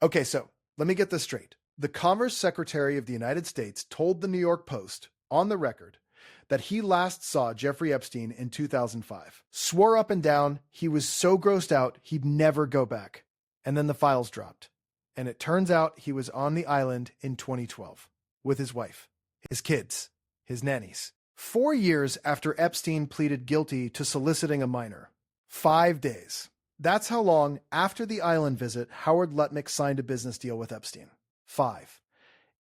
Okay, so let me get this straight. The Commerce Secretary of the United States told the New York Post on the record that he last saw Jeffrey Epstein in 2005, swore up and down he was so grossed out he'd never go back. And then the files dropped. And it turns out he was on the island in 2012 with his wife, his kids, his nannies. 4 years after Epstein pleaded guilty to soliciting a minor. 5 days. That's how long after the island visit Howard Lutnick signed a business deal with Epstein. 5.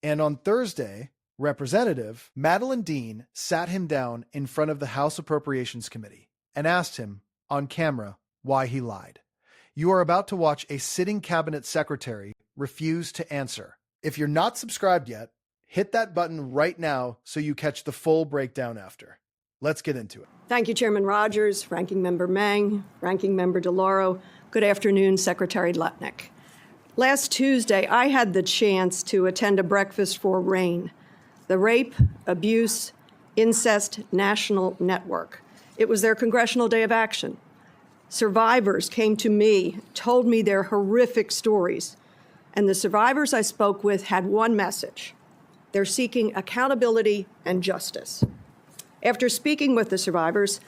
And on Thursday, Representative Madeleine Dean sat him down in front of the House Appropriations Committee and asked him on camera why he lied. You are about to watch a sitting cabinet secretary refuse to answer. If you're not subscribed yet, hit that button right now so you catch the full breakdown after. Let's get into it. Thank you, Chairman Rogers, Ranking Member Meng, Ranking Member DeLauro. Good afternoon, Secretary Lutnick. Last Tuesday, I had the chance to attend a breakfast for RAIN, the Rape, Abuse, Incest National Network. It was their Congressional Day of Action. Survivors came to me, told me their horrific stories, and the survivors I spoke with had one message. They're seeking accountability and justice. After speaking with the survivors,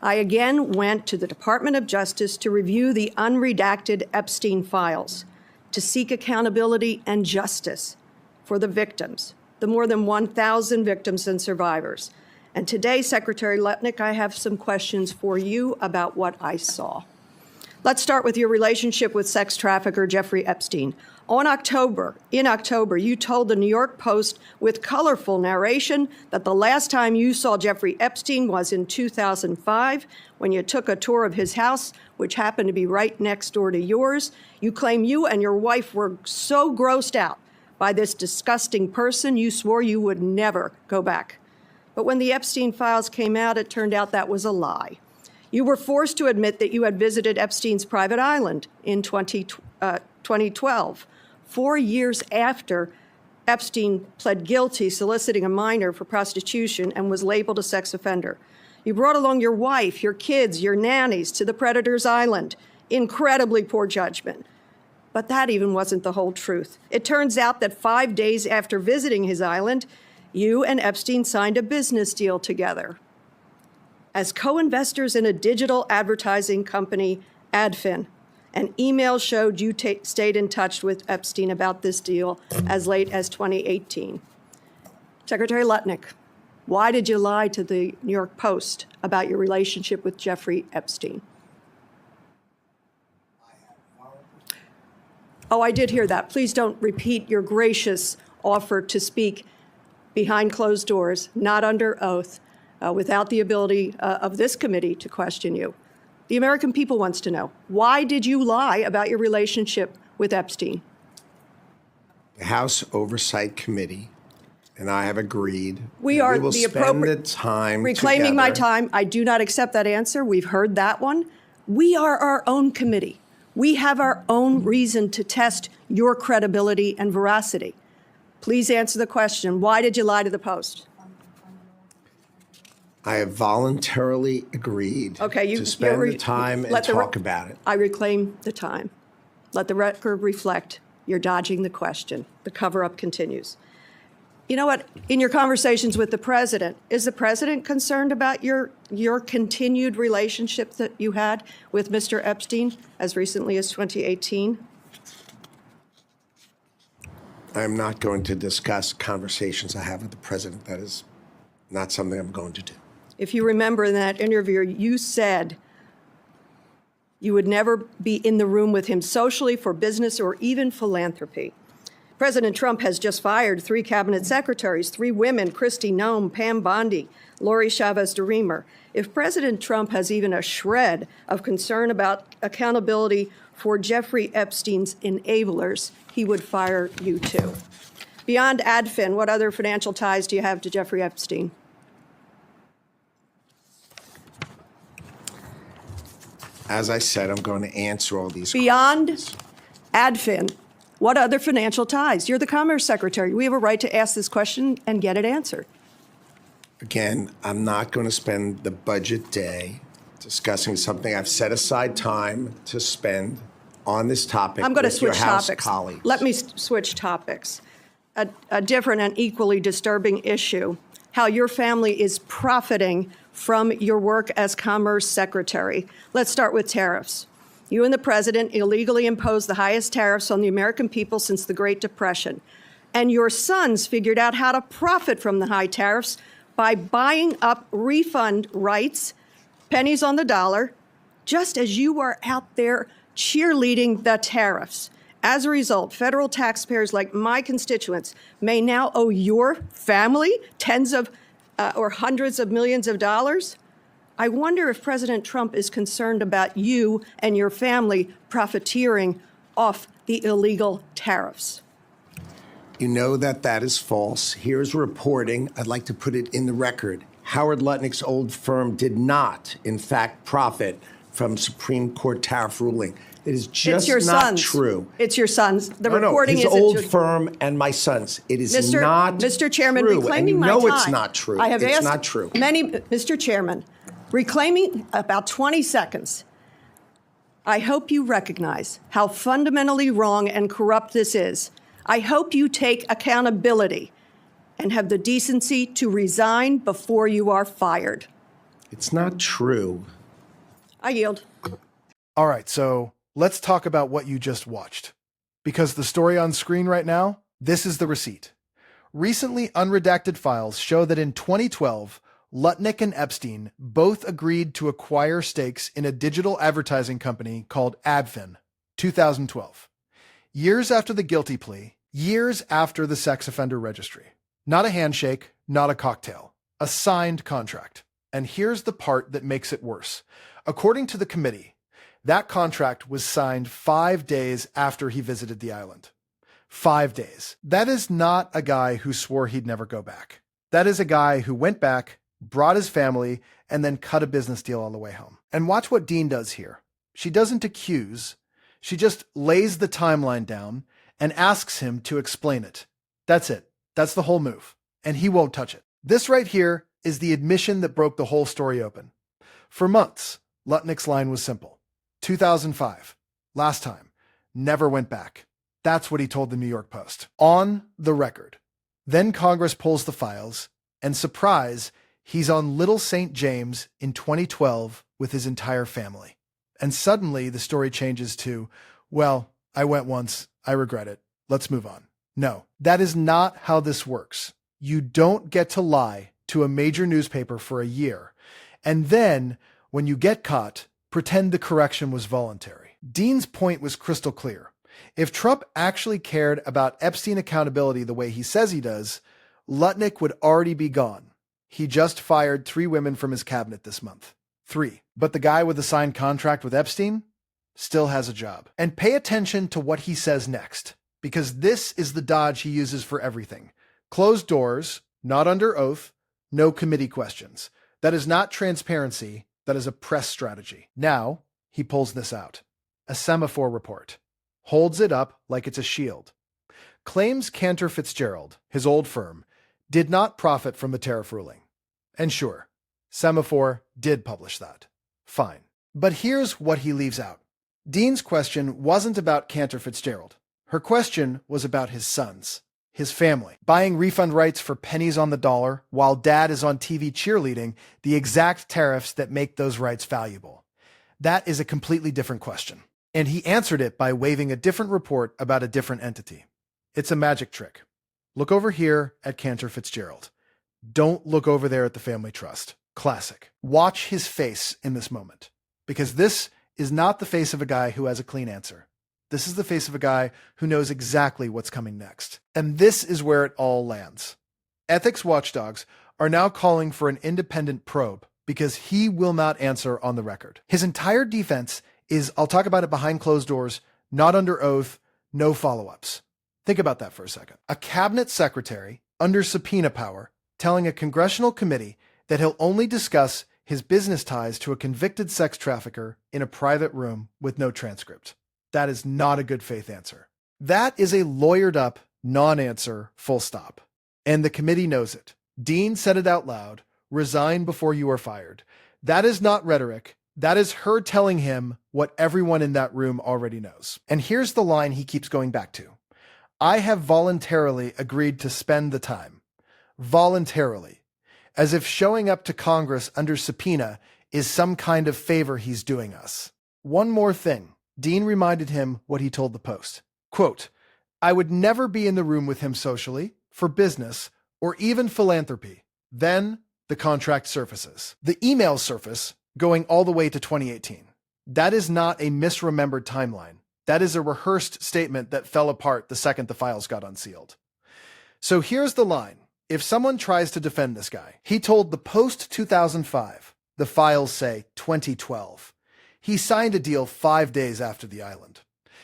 I again went to the Department of Justice to review the unredacted Epstein files, to seek accountability and justice for the victims, the more than 1,000 victims and survivors. And today, Secretary Lutnick, I have some questions for you about what I saw. Let's start with your relationship with sex trafficker Jeffrey Epstein. In October, you told the New York Post with colorful narration that the last time you saw Jeffrey Epstein was in 2005 when you took a tour of his house, which happened to be right next door to yours. You claim you and your wife were so grossed out by this disgusting person, you swore you would never go back. But when the Epstein files came out, it turned out that was a lie. You were forced to admit that you had visited Epstein's private island in 2012, 4 years after Epstein pled guilty soliciting a minor for prostitution and was labeled a sex offender. You brought along your wife, your kids, your nannies to the predator's island. Incredibly poor judgment. But that even wasn't the whole truth. It turns out that 5 days after visiting his island, you and Epstein signed a business deal together. As co-investors in a digital advertising company, Adfin, and emails showed you stayed in touch with Epstein about this deal as late as 2018. Secretary Lutnick, why did you lie to the New York Post about your relationship with Jeffrey Epstein? Oh, I did hear that. Please don't repeat your gracious offer to speak behind closed doors, not under oath, without the ability of this committee to question you. The American people wants to know, why did you lie about your relationship with Epstein? The House Oversight Committee and I have agreed we will the spend the time reclaiming together. My time. I do not accept that answer. We've heard that one. We are our own committee. We have our own reason to test your credibility and veracity. Please answer the question. Why did you lie to the Post? I have voluntarily agreed to spend the time and talk about it. I reclaim the time. Let the record reflect you're dodging the question. The cover-up continues. You know what? In your conversations with the president, is the president concerned about your continued relationship that you had with Mr. Epstein as recently as 2018? I'm not going to discuss conversations I have with the president. That is not something I'm going to do. If you remember in that interview, you said you would never be in the room with him socially, for business, or even philanthropy. President Trump has just fired 3 cabinet secretaries, 3 women, Kristi Noem, Pam Bondi, Lori Chavez DeRemer. If President Trump has even a shred of concern about accountability for Jeffrey Epstein's enablers, he would fire you too. Beyond Adfin, what other financial ties do you have to Jeffrey Epstein? As I said, I'm going to answer all these Beyond questions. Adfin, what other financial ties? You're the Commerce Secretary. We have a right to ask this question and get it answered. Again, I'm not going to spend the budget day discussing something I've set aside time to spend on this topic I'm going to with your switch House topics. colleagues. Let me switch topics. A different and equally disturbing issue, how your family is profiting from your work as Commerce Secretary. Let's start with tariffs. You and the president illegally imposed the highest tariffs on the American people since the Great Depression. And your sons figured out how to profit from the high tariffs by buying up refund rights, pennies on the dollar, just as you are out there cheerleading the tariffs. As a result, federal taxpayers like my constituents may now owe your family tens of or hundreds of millions of dollars. I wonder if President Trump is concerned about you and your family profiteering off the illegal tariffs. You know that is false. Here's reporting. I'd like to put it in the record. Howard Lutnick's old firm did not, in fact, profit from Supreme Court tariff ruling. It is just not true. It's your sons. The No, reporting his is old firm and my sons. It is not Mr. Chairman, true. reclaiming And you my know time. it's not true. I have it's asked not true. Mr. Chairman, reclaiming about 20 seconds. I hope you recognize how fundamentally wrong and corrupt this is. I hope you take accountability and have the decency to resign before you are fired. It's not true. I yield. All right, so let's talk about what you just watched. Because the story on screen right now, this is the receipt. Recently unredacted files show that in 2012, Lutnick and Epstein both agreed to acquire stakes in a digital advertising company called Adfin, 2012. Years after the guilty plea, years after the sex offender registry. Not a handshake, not a cocktail, a signed contract. And here's the part that makes it worse. According to the committee, that contract was signed 5 days after he visited the island. 5 days. That is not a guy who swore he'd never go back. That is a guy who went back, brought his family, and then cut a business deal on the way home. And watch what Dean does here. She doesn't accuse. She just lays the timeline down and asks him to explain it. That's it. That's the whole move. And he won't touch it. This right here is the admission that broke the whole story open. For months, Lutnick's line was simple. 2005. Last time. Never went back. That's what he told the New York Post. On the record. Then Congress pulls the files, and surprise, he's on Little St. James in 2012 with his entire family. And suddenly the story changes to, well, I went once, I regret it, let's move on. No, that is not how this works. You don't get to lie to a major newspaper for a year, and then, when you get caught, pretend the correction was voluntary. Dean's point was crystal clear. If Trump actually cared about Epstein accountability the way he says he does, Lutnick would already be gone. He just fired 3 women from his cabinet this month. 3. But the guy with the signed contract with Epstein still has a job. And pay attention to what he says next, because this is the dodge he uses for everything. Closed doors, not under oath, no committee questions. That is not transparency. That is a press strategy. Now, he pulls this out. A semaphore report. Holds it up like it's a shield. Claims Cantor Fitzgerald, his old firm, did not profit from the tariff ruling. And sure, Semaphore did publish that. Fine. But here's what he leaves out. Dean's question wasn't about Cantor Fitzgerald. Her question was about his sons, his family, buying refund rights for pennies on the dollar while dad is on TV cheerleading the exact tariffs that make those rights valuable. That is a completely different question. And he answered it by waving a different report about a different entity. It's a magic trick. Look over here at Cantor Fitzgerald. Don't look over there at the family trust. Classic. Watch his face in this moment, because this is not the face of a guy who has a clean answer. This is the face of a guy who knows exactly what's coming next. And this is where it all lands. Ethics watchdogs are now calling for an independent probe because he will not answer on the record. His entire defense is, I'll talk about it behind closed doors, not under oath, no follow-ups. Think about that for a second. A cabinet secretary under subpoena power telling a congressional committee that he'll only discuss his business ties to a convicted sex trafficker in a private room with no transcript. That is not a good faith answer. That is a lawyered up non-answer, full stop. And the committee knows it. Dean said it out loud, resign before you are fired. That is not rhetoric. That is her telling him, what everyone in that room already knows. And here's the line he keeps going back to. I have voluntarily agreed to spend the time. Voluntarily. As if showing up to Congress under subpoena is some kind of favor he's doing us. One more thing. Dean reminded him what he told the Post. Quote, I would never be in the room with him socially, for business, or even philanthropy. Then the contract surfaces. The emails surface, going all the way to 2018. That is not a misremembered timeline. That is a rehearsed statement that fell apart the second the files got unsealed. So here's the line. If someone tries to defend this guy, he told the Post 2005. The files say 2012. He signed a deal 5 days after the island.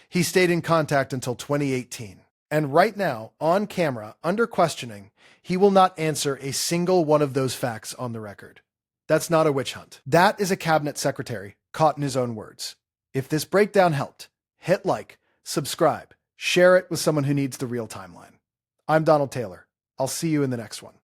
He stayed in contact until 2018. And right now, on camera, under questioning, he will not answer a single one of those facts on the record. That's not a witch hunt. That is a cabinet secretary caught in his own words. If this breakdown helped, hit like, subscribe, share it with someone who needs the real timeline. I'm Donald Taylor. I'll see you in the next one.